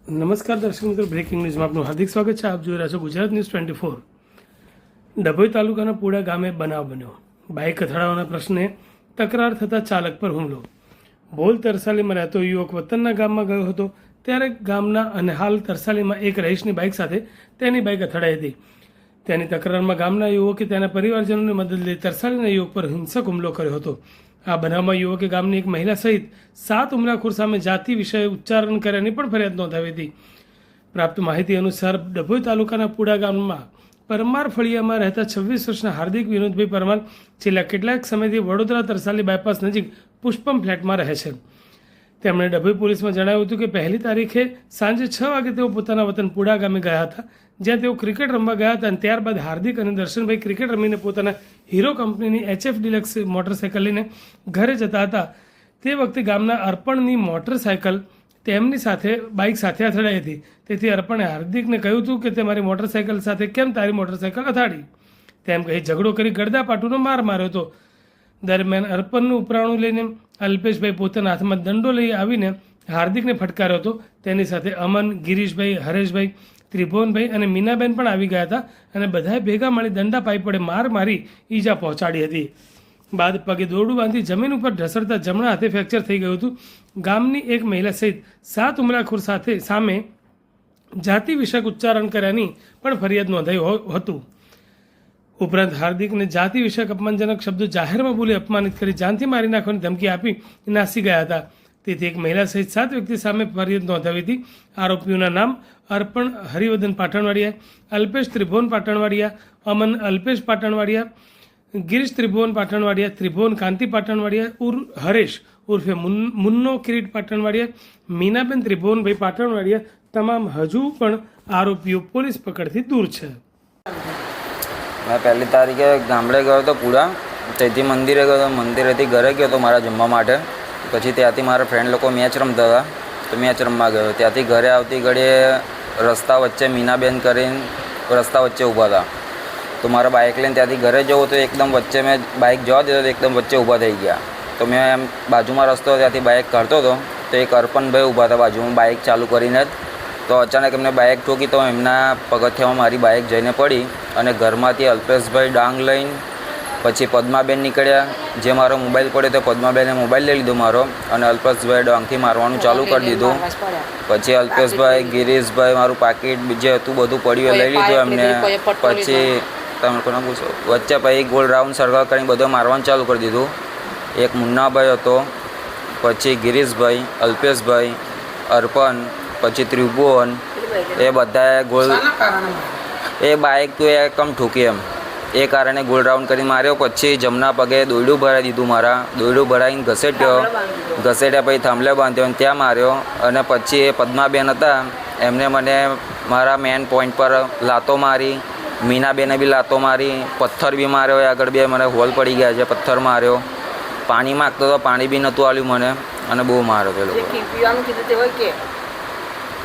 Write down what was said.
નમસ્કાર દર્શક મિત્રો, બ્રેકિંગ ન્યૂઝમાં આપનું હાર્દિક સ્વાગત છે. આપ જોઈ રહ્યા છો ગુજરાત ન્યૂઝ 24. ડભોઈ તાલુકાના પુડા ગામે બનાવ બન્યો. બાઇક અથડાવાના પ્રશ્ને તકરાર થતા ચાલક પર હુમલો. ભોલ તરસાલીમાં રહેતો યુવક વતનના ગામમાં ગયો હતો ત્યારે ગામના અને હાલ તરસાલીમાં એક રહીશની બાઇક સાથે તેની બાઇક અથડાઈ હતી. તેની તકરારમાં ગામના યુવકે તેના પરિવારજનોની મદદ લઈ તરસાલીના યુવક પર હિંસક હુમલો કર્યો હતો. આ બનાવમાં યુવકે ગામની એક મહિલા સહિત 7 હુમલાખોર સામે જાતિ વિષય ઉચ્ચારણ કર્યાની પણ ફરિયાદ નોંધાવી હતી. પ્રાપ્ત માહિતી અનુસાર ડભોઈ તાલુકાના પુડા ગામમાં પરમાર ફળિયામાં રહેતા 26 વર્ષના હાર્દિક વિનોદભાઈ પરમાર છેલ્લા કેટલાક સમયથી વડોદરા તરસાલી બાયપાસ નજીક પુષ્પમ ફ્લેટમાં રહે છે. તેમણે ડભોઈ પોલીસમાં જણાવ્યું હતું કે 1 તારીખે સાંજે 6 વાગે તેઓ પોતાના વતન પુડા ગામે ગયા હતા, જ્યાં તેઓ ક્રિકેટ રમવા ગયા હતા અને ત્યારબાદ હાર્દિક અને દર્શનભાઈ ક્રિકેટ રમીને પોતાના હીરો કંપનીની HF ડિલક્સ મોટરસાઇકલ લઈને ઘરે જતા હતા. તે વખતે ગામના અર્પણની મોટરસાઇકલ તેમની સાથે બાઇક સાથે અથડાઈ હતી. તેથી અર્પણે હાર્દિકને કહ્યું હતું કે તે મારી મોટરસાઇકલ સાથે કેમ તારી મોટરસાઇકલ અથાડી, તેમ કહી ઝઘડો કરી ગળદાપાટુનો માર માર્યો હતો. દરમિયાન અર્પણનું ઉપરાણું લઈને અલ્પેશભાઈ પોતાના હાથમાં દંડો લઈ આવીને હાર્દિકને ફટકાર્યો હતો. તેની સાથે અમન, ગિરીશભાઈ, હરેશભાઈ, ત્રિભુવનભાઈ અને મીનાબેન પણ આવી ગયા હતા અને બધાએ ભેગા મળી દંડા પાઇપડે માર મારી ઈજા પહોંચાડી હતી. બાદ પગે દોરડું બાંધી જમીન ઉપર ઢસડતા જમણા હાથે ફ્રેક્ચર થઈ ગયું હતું. ગામની એક મહિલા સહિત 7 હુમલાખોર સામે જાતિ વિષયક ઉચ્ચારણ કર્યાની પણ ફરિયાદ નોંધાઈ હતું. ઉપરાંત હાર્દિકને જાતિ વિષયક અપમાનજનક શબ્દો જાહેરમાં બોલી અપમાનિત કરી જાનથી મારી નાખવાની ધમકી આપી નાસી ગયા હતા. તેથી એક મહિલા સહિત 7 વ્યક્તિ સામે ફરિયાદ નોંધાવી હતી. આરોપીઓના નામ અર્પણ હરિવર્ધન પાટણવાડિયા, અલ્પેશ ત્રિભુવન પાટણવાડિયા, અમન અલ્પેશ પાટણવાડિયા, ગિરીશ ત્રિભુવન પાટણવાડિયા, ત્રિભુવન કાંતિ પાટણવાડિયા, હરેશ ઉર્ફે મુન્નો કિરીટ પાટણવાડિયા, મીનાબેન ત્રિભુવનભાઈ પાટણવાડિયા તમામ હજુ પણ આરોપીઓ પોલીસ પકડથી દૂર છે. મેં 1 તારીખે ગામડે ગયો હતો પુડા, ત્યાંથી મંદિરે ગયો હતો, મંદિરેથી ઘરે ગયો હતો મારા જમવા માટે. પછી ત્યાંથી મારા ફ્રેન્ડ લોકો મેચ રમતા હતા તો મેચ રમવા ગયો. ત્યાંથી ઘરે આવતી ઘડીએ રસ્તા વચ્ચે મીનાબેન કરીને રસ્તા વચ્ચે ઊભા હતા. તો મારા બાઇક લઈને ત્યાંથી ઘરે જવું તો એકદમ વચ્ચે મેં બાઇક જવા દીધો તો એકદમ વચ્ચે ઊભા થઈ ગયા. તો મેં એમ બાજુમાં રસ્તો ત્યાંથી બાઇક કાઢતો હતો તો એક અર્પણભાઈ ઊભા હતા બાજુમાં બાઇક ચાલુ કરીને જ. તો અચાનક એમને બાઇક ઠોકી તો એમના પગથિયામાં મારી બાઇક જઈને પડી અને ઘરમાંથી અલ્પેશભાઈ ડાંગ લઈને પછી પદ્માબેન નીકળ્યા. જે મારો મોબાઈલ પડ્યો તો પદ્માબેને મોબાઈલ લઈ લીધો મારો અને અલ્પેશભાઈ ડાંગથી મારવાનું ચાલુ કરી દીધું. પછી અલ્પેશભાઈ, ગિરીશભાઈ મારું પાકીટ જે હતું બધું પડ્યું લઈ લીધું એમને. પછી તમે કોને પૂછો વચ્ચે પછી ગોળ રાઉન્ડ સર્કલ કરીને બધો મારવાનું ચાલુ કરી દીધું. એક મુન્નાભાઈ હતો, પછી ગિરીશભાઈ, અલ્પેશભાઈ, અર્પણ, પછી ત્રિભુવન, એ બધાએ ગોળ એ બાઇક તો એ કમ ઠૂકી એમ એ કારણે ગોળ રાઉન્ડ કરી માર્યો. પછી જમણા પગે દોરડું ભરાઈ દીધું મારા, દોરડું ભરાઈને ઘસેટ્યા પછી થાંભલે બાંધ્યો અને ત્યાં માર્યો. અને પછી એ પદ્માબેન હતા એમને મને મારા મેન પોઈન્ટ પર લાતો મારી, મીનાબેને બી લાતો મારી, પથ્થર બી માર્યો. આગળ બે મને હોલ પડી ગયા છે, પથ્થર માર્યો. પાણી માગતો તો પાણી બી નહોતું આલ્યું મને અને બહુ માર્યો તે લોકો.